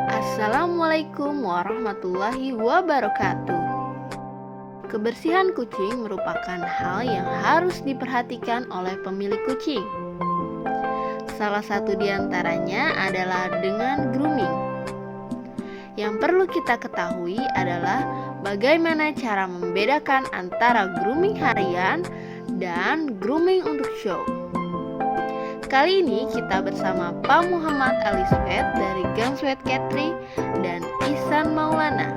Assalamualaikum warahmatullahi wabarakatuh. Kebersihan kucing merupakan hal yang harus diperhatikan oleh pemilik kucing. Salah satu di antaranya adalah dengan grooming. Yang perlu kita ketahui adalah bagaimana cara membedakan antara grooming harian dan grooming untuk show. Kali ini kita bersama Pak Muhammad Aliswet dari Gangswet Catering dan Ihsan Maulana.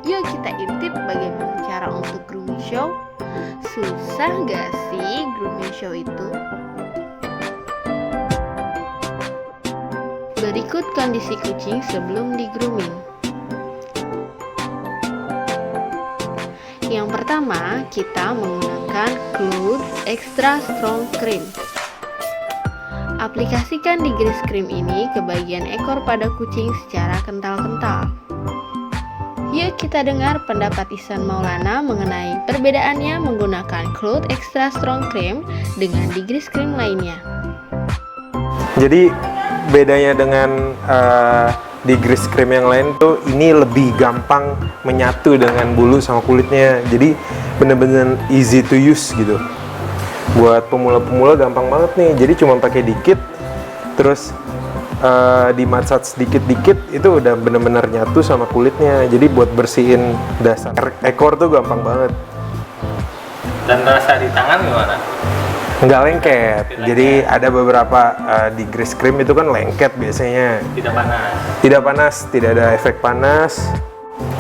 Yuk kita intip bagaimana cara untuk grooming show. Susah gak sih grooming show itu? Berikut kondisi kucing sebelum di grooming. Yang pertama, kita menggunakan Cloud Extra Strong Cream. Aplikasikan di grease cream ini ke bagian ekor pada kucing secara kental-kental. Yuk kita dengar pendapat Ihsan Maulana mengenai perbedaannya menggunakan Cloud Extra Strong Cream dengan di grease cream lainnya. Jadi bedanya dengan di grease cream yang lain tuh, ini lebih gampang menyatu dengan bulu sama kulitnya. Jadi bener-bener easy to use gitu. Buat pemula-pemula gampang banget nih. Jadi cuma pakai dikit, terus di massage sedikit-dikit itu udah bener-bener nyatu sama kulitnya. Jadi buat bersihin dasar ekor tuh gampang banget. Dan rasa di tangan gimana? Nggak lengket. Jadi ada beberapa di grease cream itu kan lengket biasanya. Tidak panas. Tidak panas, tidak ada efek panas.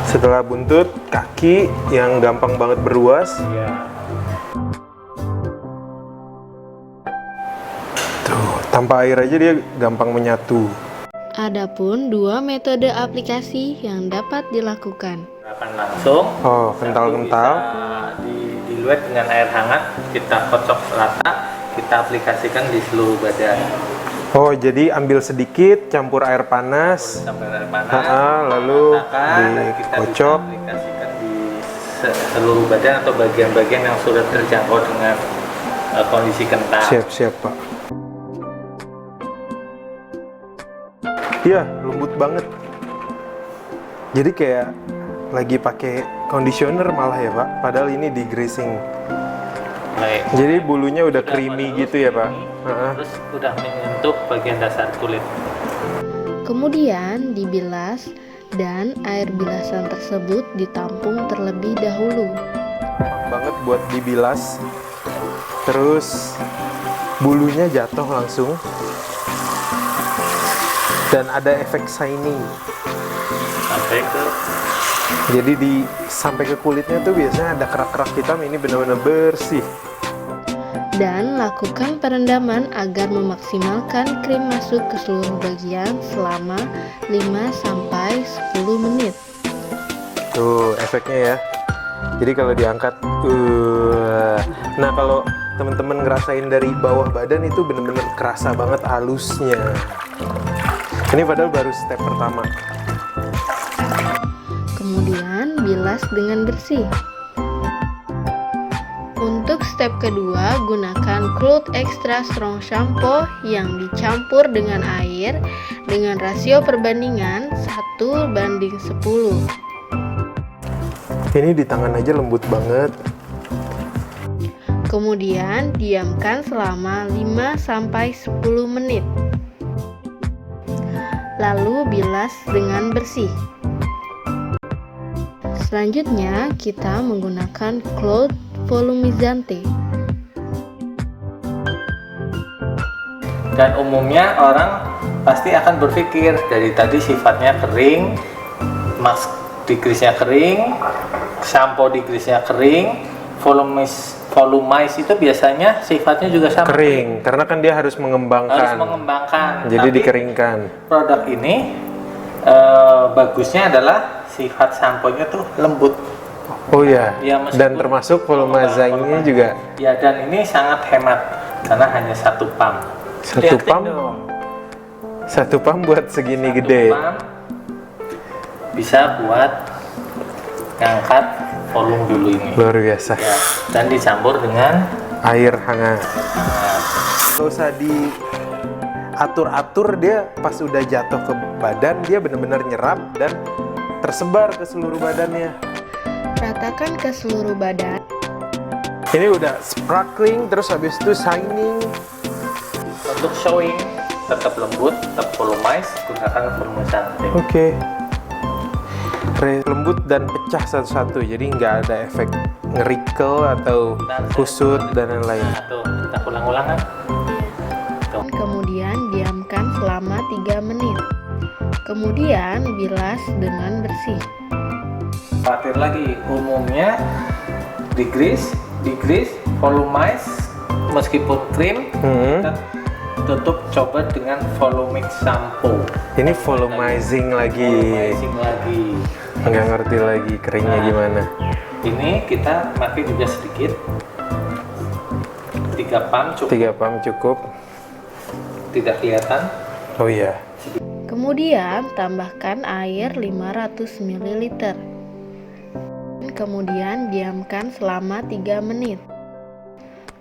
Setelah buntut, kaki yang gampang banget beruas. Iya. Tuh, tanpa air aja dia gampang menyatu. Adapun dua metode aplikasi yang dapat dilakukan. Akan langsung. Oh, kental-kental. Diluat dengan air hangat, kita kocok rata, kita aplikasikan di seluruh badan. Oh, jadi ambil sedikit, campur air panas. Sampai air panas. Lalu dan kita bisa dikocok. aplikasikan di seluruh badan atau bagian-bagian yang sudah terjangkau dengan kondisi kental. Siap-siap, Pak. Iya, lembut banget. Jadi kayak lagi pakai conditioner malah ya, Pak. Padahal ini degreasing. Baik. Jadi bulunya udah creamy gitu ya, Pak. Terus udah menyentuh bagian dasar kulit. Kemudian dibilas dan air bilasan tersebut ditampung terlebih dahulu. Gampang banget buat dibilas. Terus bulunya jatuh langsung. Dan ada efek shining. Sampai ke Jadi sampai ke kulitnya tuh biasanya ada kerak-kerak hitam, ini benar-benar bersih. Dan lakukan perendaman agar memaksimalkan krim masuk ke seluruh bagian selama 5-10 menit. Tuh efeknya ya. Jadi kalau diangkat, nah kalau teman-teman ngerasain dari bawah badan itu benar-benar kerasa banget halusnya. Ini padahal baru step pertama. Kemudian bilas dengan bersih. Untuk step kedua, gunakan Cloud Extra Strong Shampoo yang dicampur dengan air dengan rasio perbandingan 1:10. Ini di tangan aja lembut banget. Kemudian diamkan selama 5-10 menit. Lalu bilas dengan bersih. Selanjutnya kita menggunakan Cloud Volumizante. Dan umumnya orang pasti akan berpikir dari tadi sifatnya kering, mask degrease-nya kering, shampoo degrease-nya kering, volumize itu biasanya sifatnya juga sama. Kering, karena kan dia harus mengembangkan. Harus mengembangkan. Jadi Tapi dikeringkan. produk ini bagusnya adalah sifat sampo-nya tuh lembut. Oh iya. Ya, meskipun Dan termasuk volumizingnya juga. Ya, dan ini sangat hemat karena hanya satu pump. Satu Lihatin pump? dong. Satu pump buat segini Satu gede. pump bisa buat ngangkat volume dulu ini. Luar biasa. Ya, dan dicampur dengan Air hangat. Gak usah atur-atur, dia pas udah jatuh ke badan dia benar-benar nyerap dan tersebar ke seluruh badannya. Ratakan ke seluruh badan. Ini udah sparkling, terus habis itu shining. Untuk showing tetap lembut, tetap volumize, gunakan volume sunting. Oke. Lembut dan pecah satu-satu, jadi nggak ada efek ngerikel atau kusut dan lain-lain. Nah, tuh kita ulang-ulang kan. Tuh. Kemudian diamkan selama 3 menit. Kemudian bilas dengan bersih. Khawatir lagi, umumnya degrease, volumize, meskipun krim, kita tutup coba dengan volumic shampoo. Ini volumizing lagi. Volumizing lagi. Nggak ngerti lagi keringnya gimana. Ini kita pakai juga sedikit. 3 pump cukup. 3 pump cukup. Tidak kelihatan. Oh iya. Kemudian tambahkan air 500 ml. Kemudian diamkan selama 3 menit.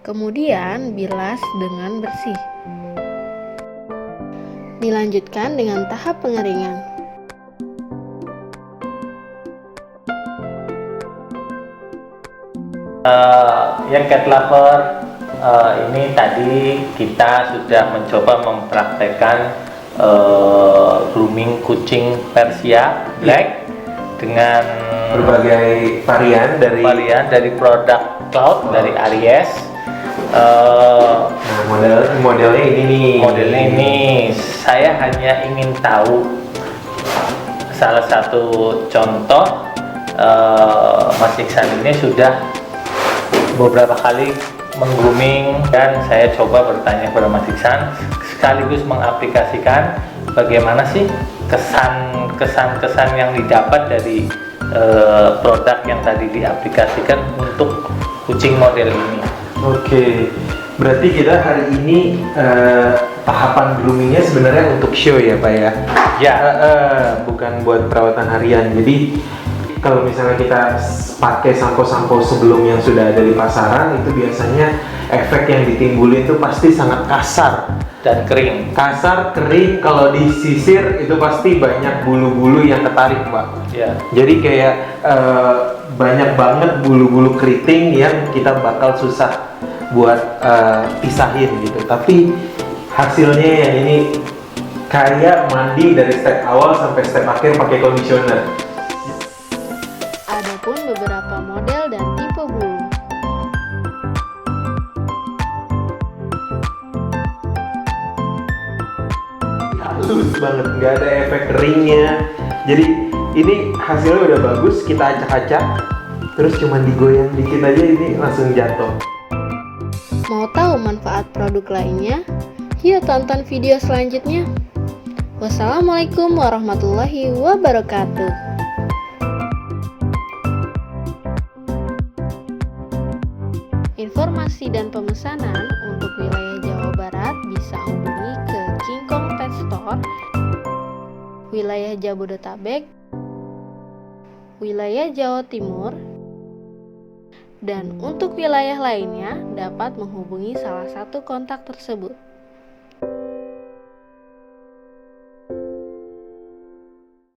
Kemudian bilas dengan bersih. Dilanjutkan dengan tahap pengeringan. Yang cat lover, ini tadi kita sudah mencoba mempraktekkan grooming kucing Persia Black dengan Berbagai varian dari produk Cloud dari Aries. modelnya ini nih. Modelnya ini saya hanya ingin tahu salah satu contoh. Mas Iksan ini sudah beberapa kali menggrooming dan saya coba bertanya kepada Mas Iksan sekaligus mengaplikasikan bagaimana sih kesan yang didapat dari produk yang tadi diaplikasikan untuk kucing model ini. Oke, berarti kita hari ini tahapan groomingnya sebenarnya untuk show ya Pak ya? Ya. Bukan buat perawatan harian. Jadi kalau misalnya kita pakai sampo-sampo sebelum yang sudah ada di pasaran, itu biasanya efek yang ditimbulin itu pasti sangat kasar Dan kering. Kasar, kering, kalau disisir itu pasti banyak bulu-bulu yang ketarik Pak. Ya. Jadi kayak banyak banget bulu-bulu keriting yang kita bakal susah buat pisahin gitu. Tapi hasilnya yang ini kayak mandi dari step awal sampai step akhir pakai conditioner. Adapun beberapa model dan tipe bulu. Halus banget, nggak ada efek keringnya. Jadi ini hasilnya udah bagus, kita acak-acak, terus cuman digoyang dikit aja ini langsung jatuh. Mau tahu manfaat produk lainnya? Yuk tonton video selanjutnya. Wassalamualaikum warahmatullahi wabarakatuh. Informasi dan pemesanan untuk wilayah Jawa Barat bisa hubungi ke King Kong Pet Store, wilayah Jabodetabek, wilayah Jawa Timur, dan untuk wilayah lainnya dapat menghubungi salah satu kontak tersebut.